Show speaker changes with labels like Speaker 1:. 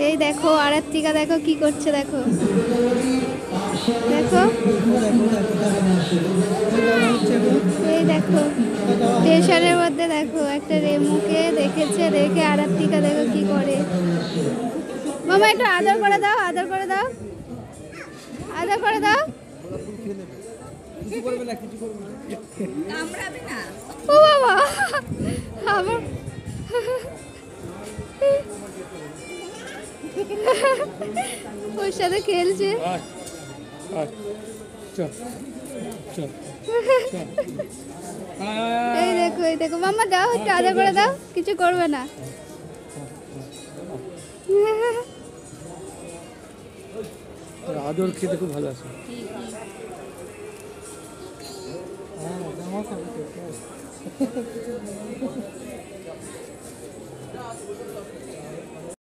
Speaker 1: এই দেখো আরাত্রিকা দেখো কি করছে দেখো দেখো এই দেখো স্টেশনের মধ্যে দেখো একটা রেমুকে দেখেছে, দেখে আরাত্রিকা দেখো কি করে। মামা একটু আদর করে দাও, আদর করে দাও, আদর করে দাও। ও বাবা আবার ওর সাথে খেলছে। এই দেখো এই দেখো মাম্মা দাও একটু আদর করে দাও, কিছু করবে না।
Speaker 2: আদর খেতে খুব ভালো আছে।